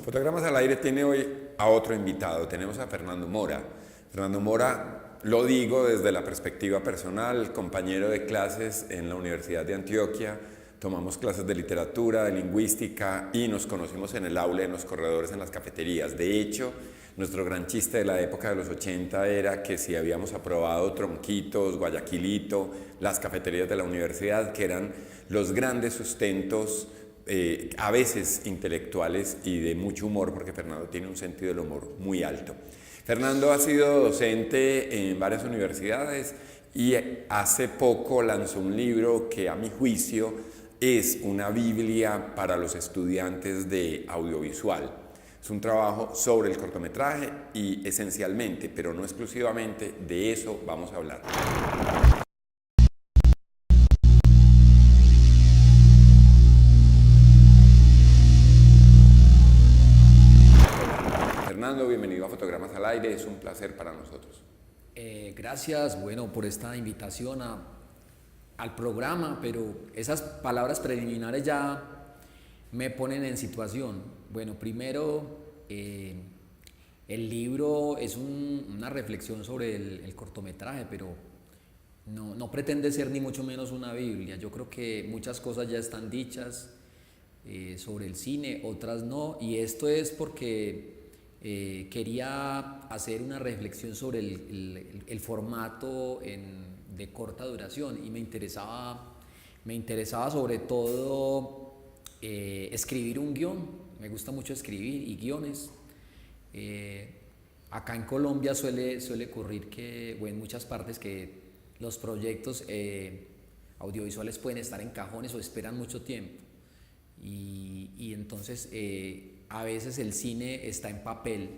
Fotogramas al Aire tiene hoy a otro invitado, tenemos a Fernando Mora. Fernando Mora, lo digo desde la perspectiva personal, compañero de clases en la Universidad de Antioquia, tomamos clases de literatura, de lingüística y nos conocimos en el aula, en los corredores, en las cafeterías. De hecho, nuestro gran chiste de la época de los 80 era que si habíamos aprobado Tronquitos, Guayaquilito, las cafeterías de la universidad, que eran los grandes sustentos a veces intelectuales y de mucho humor, porque Fernando tiene un sentido del humor muy alto. Fernando ha sido docente en varias universidades y hace poco lanzó un libro que a mi juicio es una Biblia para los estudiantes de audiovisual. Es un trabajo sobre el cortometraje y esencialmente, pero no exclusivamente, de eso vamos a hablar. Fernando, bienvenido a Fotogramas al Aire, es un placer para nosotros. Gracias, bueno, por esta invitación al programa, pero esas palabras preliminares ya me ponen en situación. Bueno, primero, el libro es una reflexión sobre el cortometraje, pero no pretende ser ni mucho menos una Biblia. Yo creo que muchas cosas ya están dichas sobre el cine, otras no, y esto es porque quería hacer una reflexión sobre el formato de corta duración y me interesaba sobre todo escribir un guión. Me gusta mucho escribir y guiones. Acá en Colombia suele ocurrir que, o en muchas partes, que los proyectos audiovisuales pueden estar en cajones o esperan mucho tiempo y entonces a veces el cine está en papel.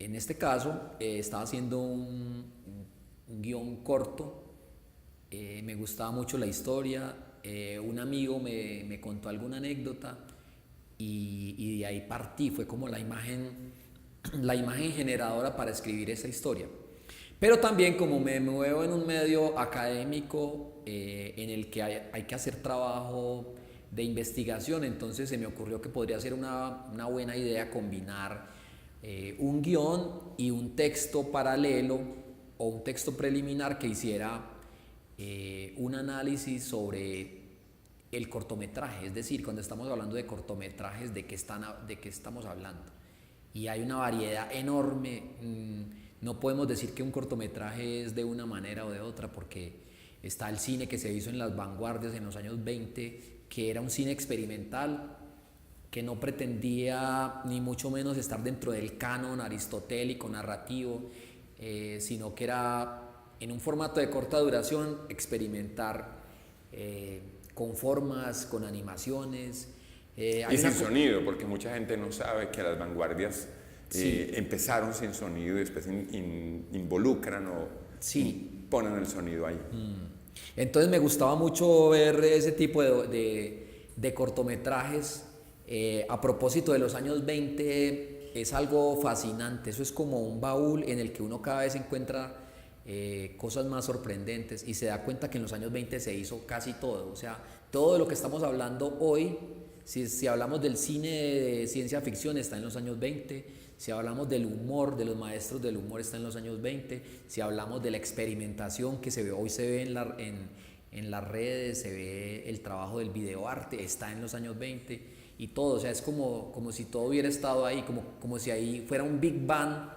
En este caso estaba haciendo un guión corto, me gustaba mucho la historia, un amigo me contó alguna anécdota y de ahí partí, fue como la imagen generadora para escribir esa historia. Pero también como me muevo en un medio académico en el que hay que hacer trabajo de investigación, entonces se me ocurrió que podría ser una buena idea combinar un guión y un texto paralelo o un texto preliminar que hiciera un análisis sobre el cortometraje. Es decir, cuando estamos hablando de cortometrajes, ¿de qué estamos hablando? Y hay una variedad enorme. No podemos decir que un cortometraje es de una manera o de otra, porque está el cine que se hizo en las vanguardias en los años 20, que era un cine experimental, que no pretendía ni mucho menos estar dentro del canon aristotélico, narrativo, sino que era en un formato de corta duración experimentar con formas, con animaciones. Y sin sonido, porque mucha gente no sabe que las vanguardias empezaron sin sonido y después involucran o ponen el sonido ahí. Entonces me gustaba mucho ver ese tipo de cortometrajes. A propósito de los años 20, es algo fascinante. Eso es como un baúl en el que uno cada vez encuentra cosas más sorprendentes y se da cuenta que en los años 20 se hizo casi todo. O sea, todo lo que estamos hablando hoy, si hablamos del cine de ciencia ficción, está en los años 20. Si hablamos del humor, de los maestros del humor, está en los años 20. Si hablamos de la experimentación que hoy se ve en las redes, se ve el trabajo del videoarte, está en los años 20 y todo. O sea, es como si todo hubiera estado ahí, como si ahí fuera un Big Bang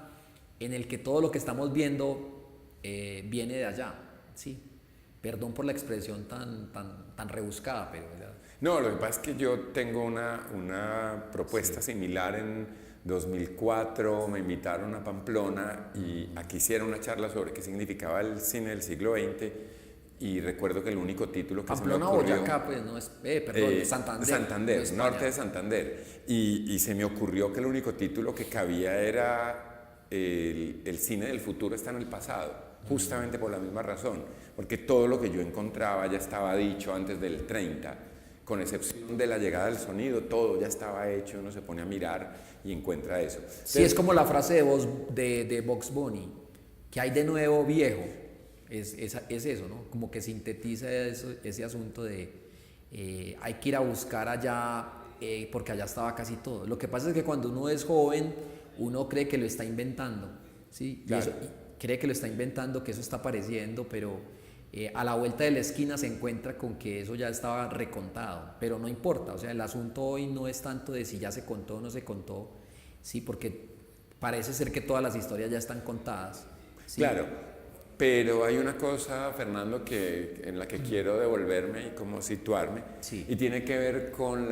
en el que todo lo que estamos viendo viene de allá. Sí. Perdón por la expresión tan rebuscada, pero ¿verdad? No, lo que pasa es que yo tengo una propuesta similar. En 2004 me invitaron a Pamplona y aquí hicieron una charla sobre qué significaba el cine del siglo XX y recuerdo que el único título que Pamplona, se me ocurrió... Boyacá, pues, no es... perdón, Santander. Santander, norte de Santander. Y se me ocurrió que el único título que cabía era el cine del futuro está en el pasado, justamente por la misma razón, porque todo lo que yo encontraba ya estaba dicho antes del 30, con excepción de la llegada del sonido, todo ya estaba hecho, uno se pone a mirar y encuentra eso. Entonces, sí, es como la frase de Bugs Bunny, que hay de nuevo viejo, es eso, ¿no? Como que sintetiza ese asunto de hay que ir a buscar allá porque allá estaba casi todo. Lo que pasa es que cuando uno es joven, uno cree que lo está inventando, ¿sí? Claro. Cree que lo está inventando, que eso está apareciendo, pero a la vuelta de la esquina se encuentra con que eso ya estaba recontado, pero no importa, o sea, el asunto hoy no es tanto de si ya se contó o no se contó, sí, porque parece ser que todas las historias ya están contadas. ¿Sí? Claro, pero hay una cosa, Fernando, en la que quiero devolverme y como situarme, Sí. y tiene que ver con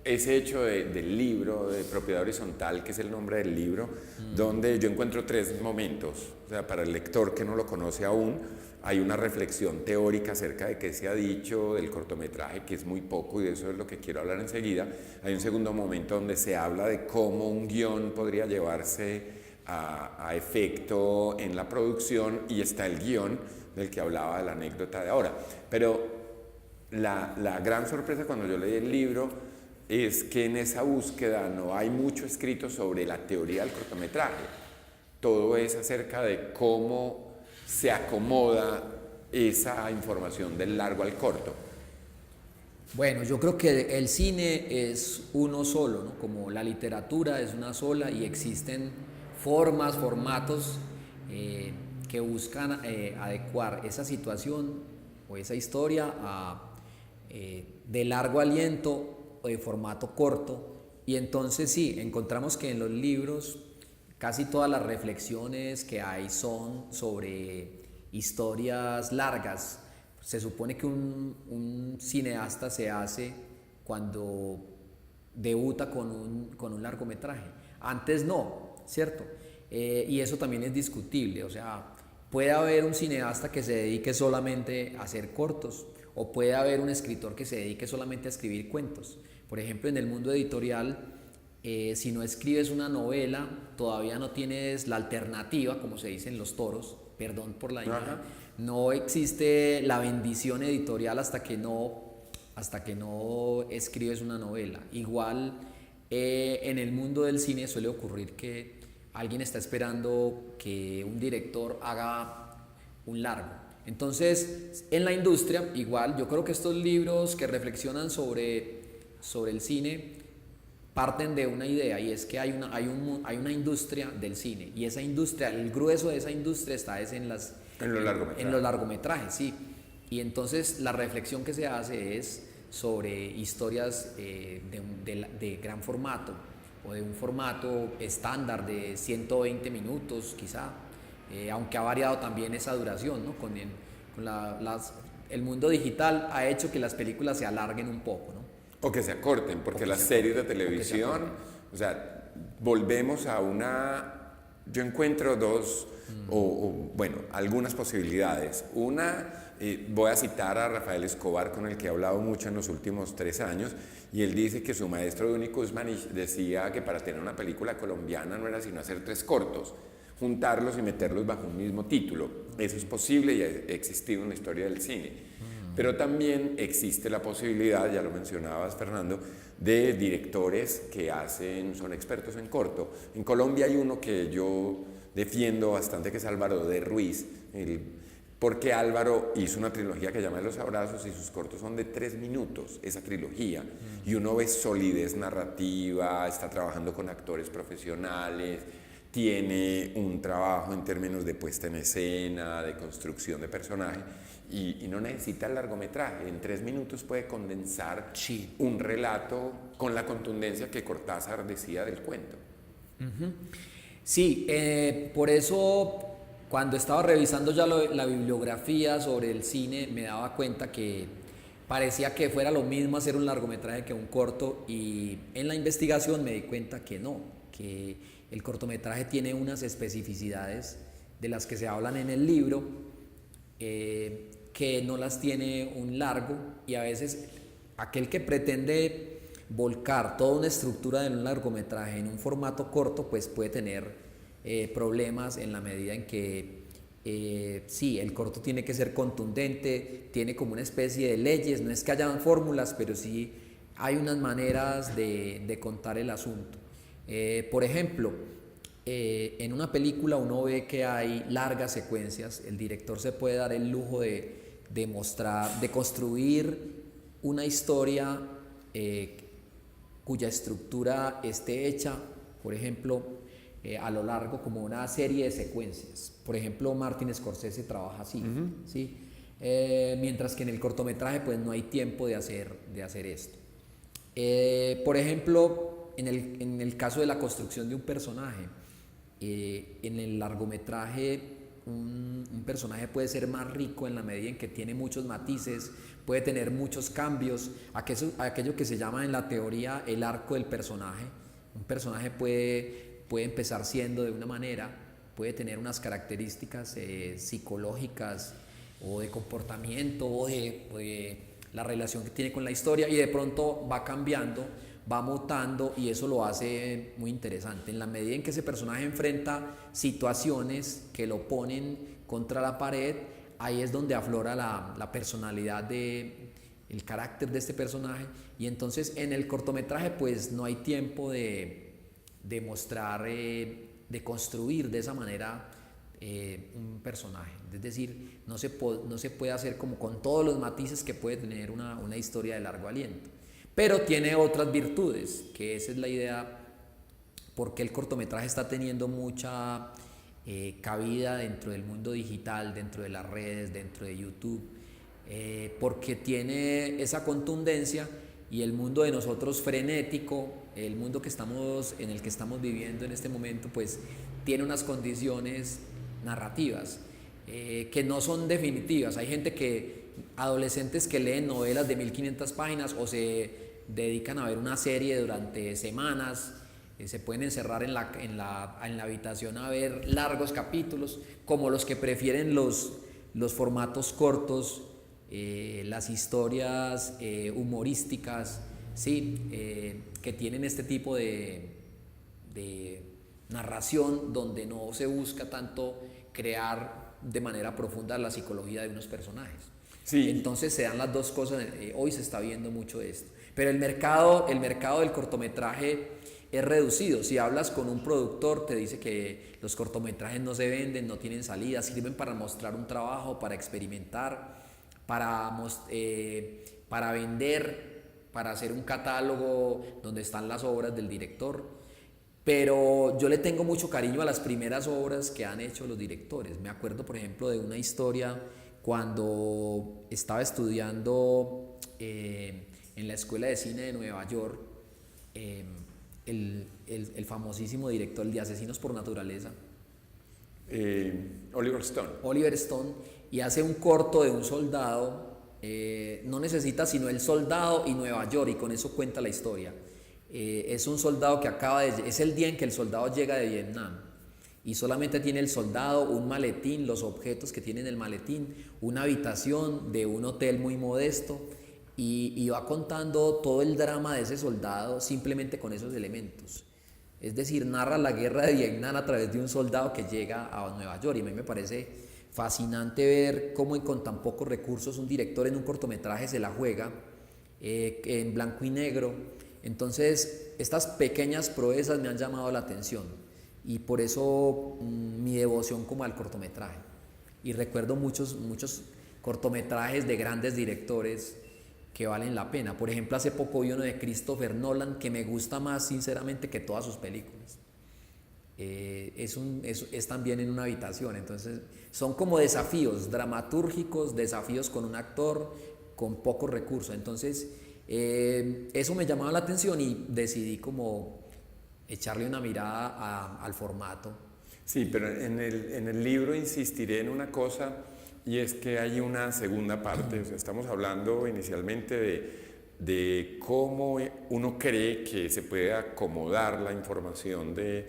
ese hecho del libro, de Propiedad Horizontal, que es el nombre del libro, donde yo encuentro tres momentos. O sea, para el lector que no lo conoce aún, hay una reflexión teórica acerca de qué se ha dicho del cortometraje, que es muy poco, y de eso es lo que quiero hablar enseguida. Hay un segundo momento donde se habla de cómo un guión podría llevarse a efecto en la producción, y está el guión del que hablaba de la anécdota de ahora. Pero la gran sorpresa cuando yo leí el libro es que en esa búsqueda no hay mucho escrito sobre la teoría del cortometraje. Todo es acerca de cómo se acomoda esa información del largo al corto. Bueno, yo creo que el cine es uno solo, ¿no? Como la literatura es una sola y existen formas, formatos que buscan adecuar esa situación o esa historia de largo aliento o de formato corto. Y entonces sí, encontramos que en los libros casi todas las reflexiones que hay son sobre historias largas. Se supone que un cineasta se hace cuando debuta con un largometraje. Antes no, ¿cierto? Y eso también es discutible. O sea, puede haber un cineasta que se dedique solamente a hacer cortos, o puede haber un escritor que se dedique solamente a escribir cuentos. Por ejemplo, en el mundo editorial, si no escribes una novela, todavía no tienes la alternativa, como se dice en los toros, perdón por la imagen, no existe la bendición editorial hasta que no escribes una novela. Igual en el mundo del cine suele ocurrir que alguien está esperando que un director haga un largo. Entonces, en la industria, igual, yo creo que estos libros que reflexionan sobre el cine parten de una idea, y es que hay una industria del cine, y esa industria, el grueso de esa industria está en los largometrajes, sí. Y entonces la reflexión que se hace es sobre historias de gran formato, o de un formato estándar de 120 minutos quizá, aunque ha variado también esa duración, ¿no? El mundo digital ha hecho que las películas se alarguen un poco, ¿no? O que se acorten, porque las series de televisión, o sea, volvemos a yo encuentro dos, bueno, algunas posibilidades. Una, voy a citar a Rafael Escobar, con el que he hablado mucho en los últimos 3 años, y él dice que su maestro Duni Kuzmanich decía que para tener una película colombiana no era sino hacer 3 cortos, juntarlos y meterlos bajo un mismo título. Eso es posible y ha existido en la historia del cine. Pero también existe la posibilidad, ya lo mencionabas, Fernando, de directores que son expertos en corto. En Colombia hay uno que yo defiendo bastante, que es Álvaro de Ruiz, porque Álvaro hizo una trilogía que llama Los Abrazos, y sus cortos son de 3 minutos, esa trilogía. Y uno ve solidez narrativa, está trabajando con actores profesionales, tiene un trabajo en términos de puesta en escena, de construcción de personaje, y no necesita el largometraje. En 3 minutos puede condensar un relato con la contundencia que Cortázar decía del cuento. Sí, por eso cuando estaba revisando ya la bibliografía sobre el cine, me daba cuenta que parecía que fuera lo mismo hacer un largometraje que un corto, y en la investigación me di cuenta que no, que el cortometraje tiene unas especificidades de las que se hablan en el libro, que no las tiene un largo, y a veces aquel que pretende volcar toda una estructura de un largometraje en un formato corto, pues puede tener problemas, en la medida en que sí, el corto tiene que ser contundente, tiene como una especie de leyes, no es que hayan fórmulas, pero sí hay unas maneras de contar el asunto. Por ejemplo, en una película uno ve que hay largas secuencias, el director se puede dar el lujo de construir una historia eh, cuya estructura esté hecha, por ejemplo, a lo largo como una serie de secuencias. Por ejemplo, Martin Scorsese trabaja así, ¿sí? Mientras que en el cortometraje pues no hay tiempo de hacer esto. Por ejemplo, en el caso de la construcción de un personaje, en el largometraje un personaje puede ser más rico en la medida en que tiene muchos matices, puede tener muchos cambios, aquello que se llama en la teoría el arco del personaje. Un personaje puede empezar siendo de una manera, puede tener unas características psicológicas o de comportamiento o de la relación que tiene con la historia, y de pronto va cambiando, va mutando, y eso lo hace muy interesante. En la medida en que ese personaje enfrenta situaciones que lo ponen contra la pared, ahí es donde aflora la personalidad el carácter de este personaje, y entonces en el cortometraje pues no hay tiempo de mostrar, de construir de esa manera un personaje. Es decir, no se puede hacer como con todos los matices que puede tener una historia de largo aliento, pero tiene otras virtudes, que esa es la idea, porque el cortometraje está teniendo mucha cabida dentro del mundo digital, dentro de las redes, dentro de YouTube, porque tiene esa contundencia, y el mundo de nosotros frenético, el mundo en el que estamos viviendo en este momento, pues tiene unas condiciones narrativas que no son definitivas. Hay adolescentes que leen novelas de 1500 páginas o se dedican a ver una serie durante semanas, se pueden encerrar en la habitación a ver largos capítulos, como los que prefieren los formatos cortos, las historias humorísticas, ¿sí? Que tienen este tipo de narración donde no se busca tanto crear de manera profunda la psicología de unos personajes. Sí. Entonces se dan las dos cosas. Hoy se está viendo mucho de esto, pero el mercado del cortometraje es reducido. Si hablas con un productor, te dice que los cortometrajes no se venden, no tienen salida, sirven para mostrar un trabajo, para experimentar, para vender, para hacer un catálogo donde están las obras del director. Pero yo le tengo mucho cariño a las primeras obras que han hecho los directores. Me acuerdo, por ejemplo, de una historia cuando estaba estudiando en la Escuela de Cine de Nueva York, el famosísimo director de Asesinos por Naturaleza, Oliver Stone, y hace un corto de un soldado. No necesita sino el soldado y Nueva York, y con eso cuenta la historia. Es un soldado que es el día en que el soldado llega de Vietnam, y solamente tiene el soldado un maletín, los objetos que tiene en el maletín, una habitación de un hotel muy modesto, y va contando todo el drama de ese soldado simplemente con esos elementos. Es decir, narra la guerra de Vietnam a través de un soldado que llega a Nueva York, y a mí me parece fascinante ver cómo con tan pocos recursos un director en un cortometraje se la juega en blanco y negro. Entonces, estas pequeñas proezas me han llamado la atención, y por eso mi devoción como al cortometraje. Y recuerdo muchos cortometrajes de grandes directores que valen la pena. Por ejemplo, hace poco vi uno de Christopher Nolan que me gusta más sinceramente que todas sus películas. Es también en una habitación. Entonces son como desafíos dramatúrgicos, desafíos con un actor con pocos recursos. Entonces eso me llamaba la atención, y decidí como echarle una mirada al formato. Sí, pero en el libro insistiré en una cosa, y es que hay una segunda parte. O sea, estamos hablando inicialmente de cómo uno cree que se puede acomodar la información de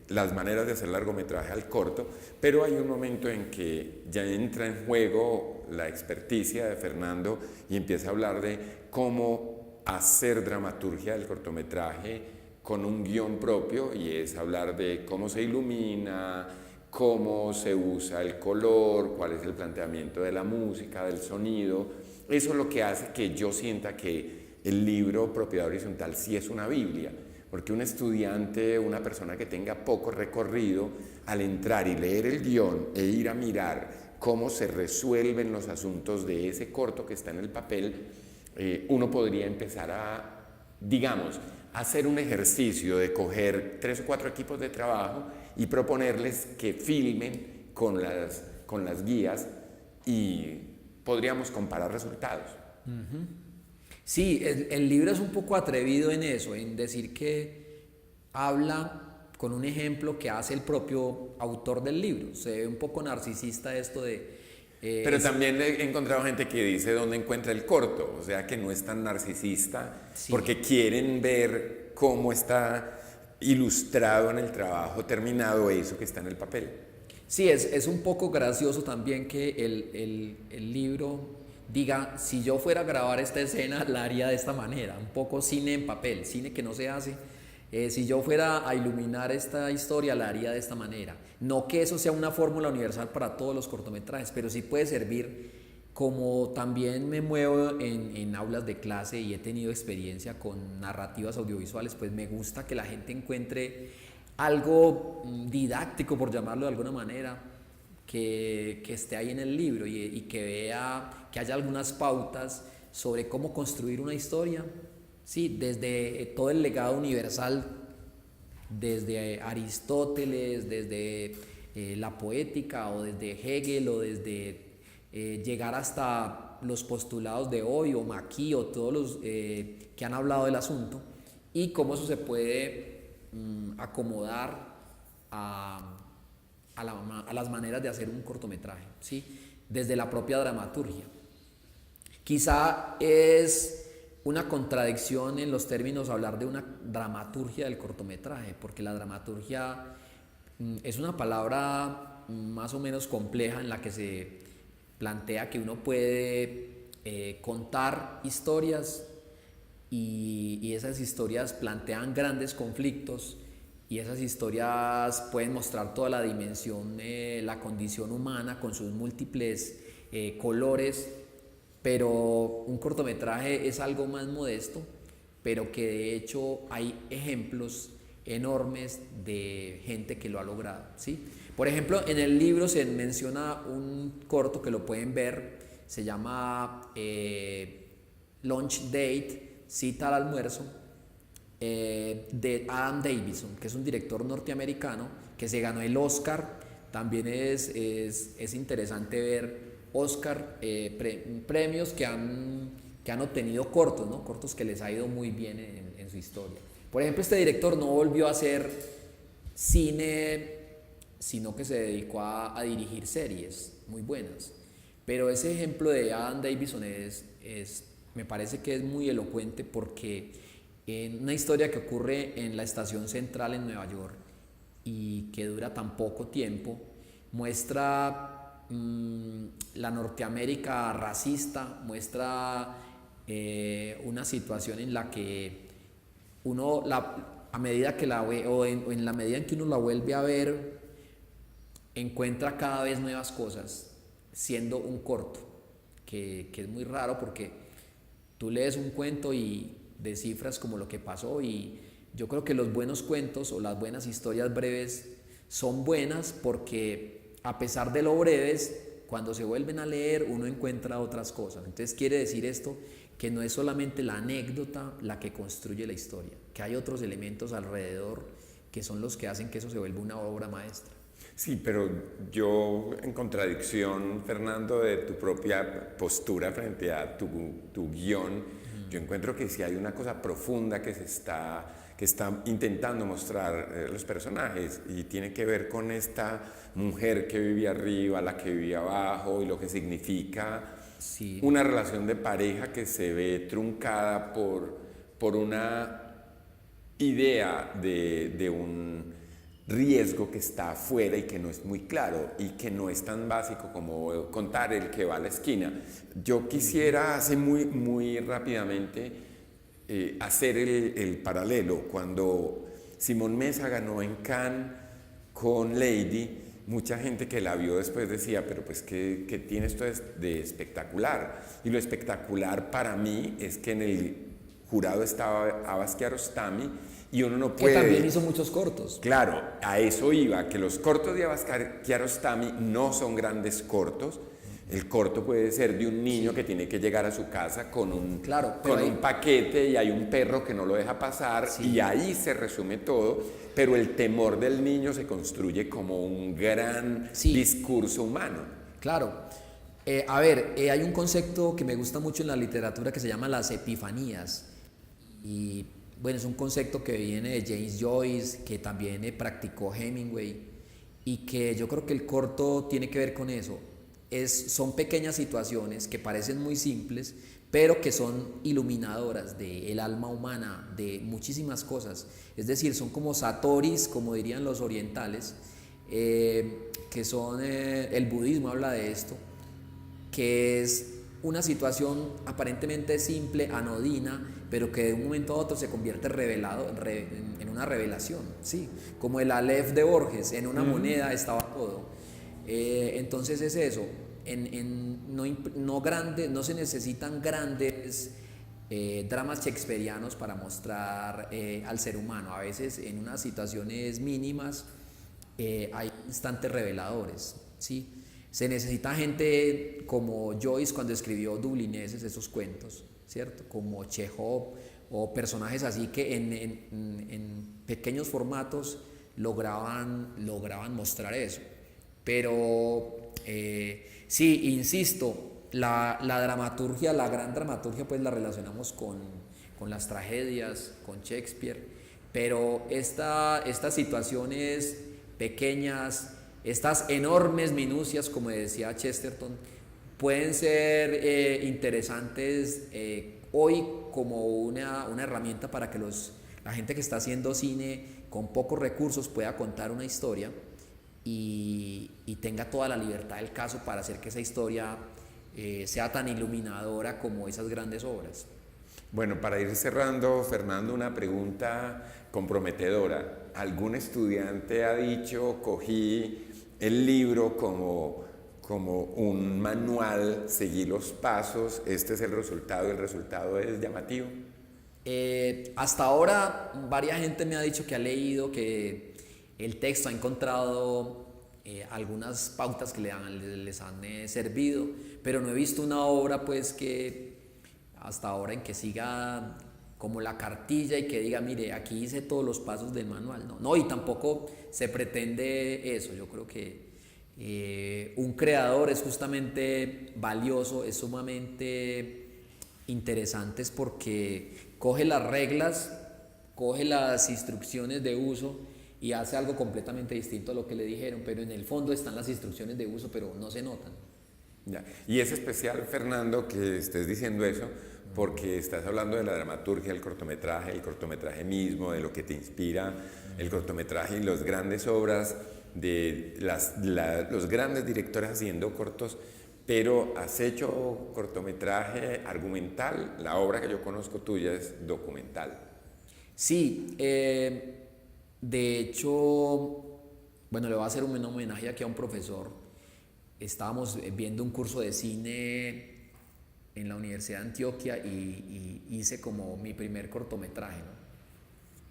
las maneras de hacer largometraje al corto, pero hay un momento en que ya entra en juego la experticia de Fernando y empieza a hablar de cómo hacer dramaturgia del cortometraje con un guión propio, y es hablar de cómo se ilumina, cómo se usa el color, cuál es el planteamiento de la música, del sonido. Eso es lo que hace que yo sienta que el libro Propiedad Horizontal sí es una Biblia, porque un estudiante, una persona que tenga poco recorrido, al entrar y leer el guión e ir a mirar cómo se resuelven los asuntos de ese corto que está en el papel, uno podría empezar a, digamos, hacer un ejercicio de coger 3 o 4 equipos de trabajo y proponerles que filmen con las guías y podríamos comparar resultados. Sí, el libro es un poco atrevido en eso, en decir que habla con un ejemplo que hace el propio autor del libro. Se ve un poco narcisista esto de... Pero también he encontrado gente que dice dónde encuentra el corto, o sea que no es tan narcisista, sí, porque quieren ver cómo está ilustrado en el trabajo terminado eso que está en el papel. Sí, es un poco gracioso también que el libro diga, si yo fuera a grabar esta escena la haría de esta manera, un poco cine en papel, cine que no se hace. Si yo fuera a iluminar esta historia la haría de esta manera. No que eso sea una fórmula universal para todos los cortometrajes, pero sí puede servir. Como también me muevo en aulas de clase y he tenido experiencia con narrativas audiovisuales, pues me gusta que la gente encuentre algo didáctico, por llamarlo de alguna manera, que esté ahí en el libro y que vea, que haya algunas pautas sobre cómo construir una historia. Sí, desde todo el legado universal, desde Aristóteles, desde la poética, o desde Hegel, o desde llegar hasta los postulados de hoy, o Maquis, o todos los que han hablado del asunto, y cómo eso se puede acomodar a las maneras de hacer un cortometraje, ¿sí? Desde la propia dramaturgia. Quizá es una contradicción en los términos hablar de una dramaturgia del cortometraje, porque la dramaturgia es una palabra más o menos compleja en la que se plantea que uno puede contar historias y esas historias plantean grandes conflictos y esas historias pueden mostrar toda la dimensión, la condición humana con sus múltiples colores. Pero un cortometraje es algo más modesto, pero que de hecho hay ejemplos enormes de gente que lo ha logrado, ¿sí? Por ejemplo, en el libro se menciona un corto que lo pueden ver, se llama Lunch Date, cita al almuerzo, de Adam Davidson, que es un director norteamericano que se ganó el Oscar. También es interesante ver Oscar, premios que han obtenido cortos, ¿no? Cortos que les ha ido muy bien en su historia. Por ejemplo, este director no volvió a hacer cine, sino que se dedicó a dirigir series muy buenas. Pero ese ejemplo de Adam Davidson me parece que es muy elocuente, porque en una historia que ocurre en la estación central en Nueva York y que dura tan poco tiempo, muestra la Norteamérica racista, muestra una situación en la que uno, a medida que la ve, o en la medida en que uno la vuelve a ver, encuentra cada vez nuevas cosas, siendo un corto, que es muy raro, porque tú lees un cuento y descifras como lo que pasó, y yo creo que los buenos cuentos o las buenas historias breves son buenas porque, a pesar de lo breves, cuando se vuelven a leer uno encuentra otras cosas. Entonces quiere decir esto que no es solamente la anécdota la que construye la historia, que hay otros elementos alrededor que son los que hacen que eso se vuelva una obra maestra. Sí, pero yo, en contradicción, Fernando, de tu propia postura frente a tu guión, yo encuentro que sí hay una cosa profunda que está intentando mostrar los personajes, y tiene que ver con esta mujer que vivía arriba, la que vivía abajo, y lo que significa una relación de pareja que se ve truncada por una idea de un riesgo que está afuera y que no es muy claro y que no es tan básico como contar el que va a la esquina. Yo quisiera hacer muy rápidamente hacer el paralelo. Cuando Simón Mesa ganó en Cannes con Lady, mucha gente que la vio después decía, pero pues ¿qué tiene esto de espectacular? Y lo espectacular para mí es que en el jurado estaba Abbas Kiarostami, y uno no puede... Que también hizo muchos cortos. Claro, a eso iba, que los cortos de Abbas Kiarostami no son grandes cortos, El corto puede ser de un niño que tiene que llegar a su casa con un, Claro, con pero un paquete y hay un perro que no lo deja pasar Sí. y ahí se resume todo, pero el temor del niño se construye como un gran Sí. discurso humano. Claro. Hay un concepto que me gusta mucho en la literatura que se llama las epifanías. Y bueno, es un concepto que viene de James Joyce, que también practicó Hemingway, y que yo creo que el corto tiene que ver con eso. Son pequeñas situaciones que parecen muy simples, pero que son iluminadoras del alma humana, de muchísimas cosas. Es decir, son como satoris, como dirían los orientales, que son, el budismo habla de esto, que es una situación aparentemente simple, anodina, pero que de un momento a otro se convierte en una revelación, ¿sí? Como el Aleph de Borges, en una moneda estaba todo. Entonces es eso, no se necesitan grandes dramas shakespearianos para mostrar al ser humano. A veces en unas situaciones mínimas hay instantes reveladores, ¿sí? Se necesita gente como Joyce cuando escribió Dublineses, esos cuentos, ¿cierto? Como Chekhov o personajes así que en pequeños formatos lograban mostrar eso. Pero sí, insisto, la dramaturgia, la gran dramaturgia, pues la relacionamos con las tragedias, con Shakespeare, pero estas situaciones pequeñas, estas enormes minucias, como decía Chesterton, pueden ser interesantes hoy como una herramienta para que la gente que está haciendo cine con pocos recursos pueda contar una historia y tenga toda la libertad del caso para hacer que esa historia sea tan iluminadora como esas grandes obras. Bueno, para ir cerrando, Fernando, una pregunta comprometedora. ¿Algún estudiante ha dicho, cogí el libro como un manual, seguí los pasos, este es el resultado y el resultado es llamativo? Hasta ahora varias gente me ha dicho que ha leído, que el texto ha encontrado algunas pautas que les han servido, pero no he visto una obra pues que hasta ahora en que siga como la cartilla y que diga, mire, aquí hice todos los pasos del manual. No, y tampoco se pretende eso. Yo creo que un creador es justamente valioso, es sumamente interesante porque coge las reglas, coge las instrucciones de uso y hace algo completamente distinto a lo que le dijeron, pero en el fondo están las instrucciones de uso, pero no se notan. Ya. Y es especial, Fernando, que estés diciendo eso, porque estás hablando de la dramaturgia del cortometraje, el cortometraje mismo, de lo que te inspira el cortometraje y las grandes obras de los grandes directores haciendo cortos, pero has hecho cortometraje argumental. La obra que yo conozco tuya es documental. Sí, de hecho, bueno, le voy a hacer un homenaje aquí a un profesor. Estábamos viendo un curso de cine en la Universidad de Antioquia y hice como mi primer cortometraje, ¿no?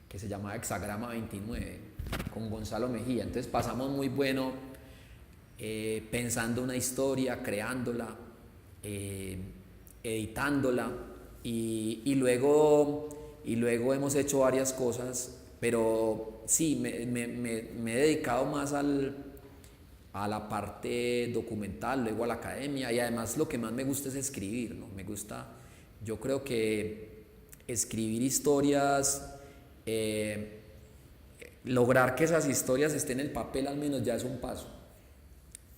Que se llamaba Hexagrama 29, con Gonzalo Mejía. Entonces pasamos muy bueno pensando una historia, creándola, editándola y luego hemos hecho varias cosas, pero sí, me he dedicado más a la parte documental, luego a la academia, y además lo que más me gusta es escribir, ¿no? Yo creo que escribir historias, lograr que esas historias estén en el papel al menos ya es un paso.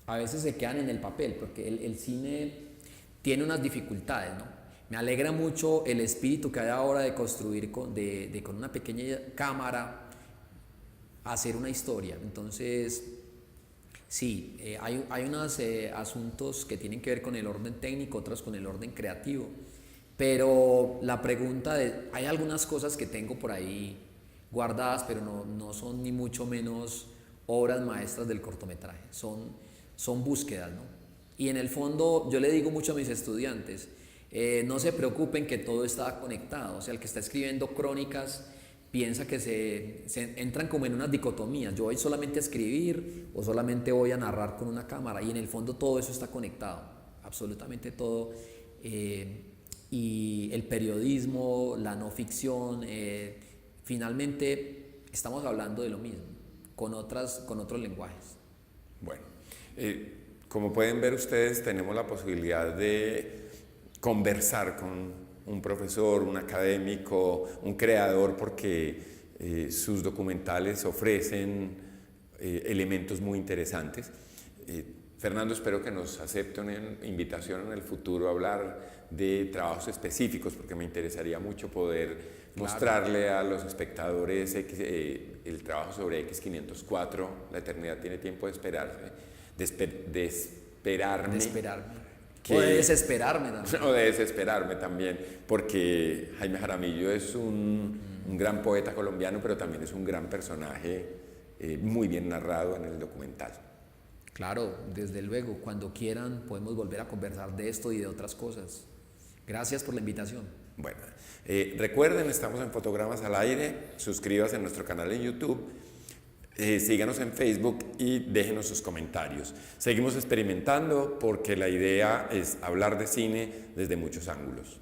A veces se quedan en el papel porque el cine tiene unas dificultades, ¿no? Me alegra mucho el espíritu que hay ahora de construir con una pequeña cámara hacer una historia. Entonces, sí, hay unos asuntos que tienen que ver con el orden técnico, otros con el orden creativo, pero la pregunta hay algunas cosas que tengo por ahí guardadas, pero no son ni mucho menos obras maestras del cortometraje, son búsquedas, ¿no? Y en el fondo yo le digo mucho a mis estudiantes, no se preocupen que todo está conectado, o sea, el que está escribiendo crónicas piensa que se entran como en unas dicotomías, yo voy solamente a escribir o solamente voy a narrar con una cámara, y en el fondo todo eso está conectado. absolutamente todo. Y el periodismo, la no ficción, finalmente estamos hablando de lo mismo, con otros lenguajes. Bueno, como pueden ver ustedes, tenemos la posibilidad de conversar con un profesor, un académico, un creador, porque sus documentales ofrecen elementos muy interesantes. Fernando, espero que nos acepte una invitación en el futuro a hablar de trabajos específicos, porque me interesaría mucho poder mostrarle a los espectadores el trabajo sobre X504, La eternidad tiene tiempo de esperarse, de esperarme. O de desesperarme también. O de desesperarme también, porque Jaime Jaramillo es un gran poeta colombiano, pero también es un gran personaje muy bien narrado en el documental. Claro, desde luego, cuando quieran podemos volver a conversar de esto y de otras cosas. Gracias por la invitación. Bueno, recuerden, estamos en Fotogramas al Aire, suscríbanse a nuestro canal en YouTube, síganos en Facebook y déjenos sus comentarios. Seguimos experimentando porque la idea es hablar de cine desde muchos ángulos.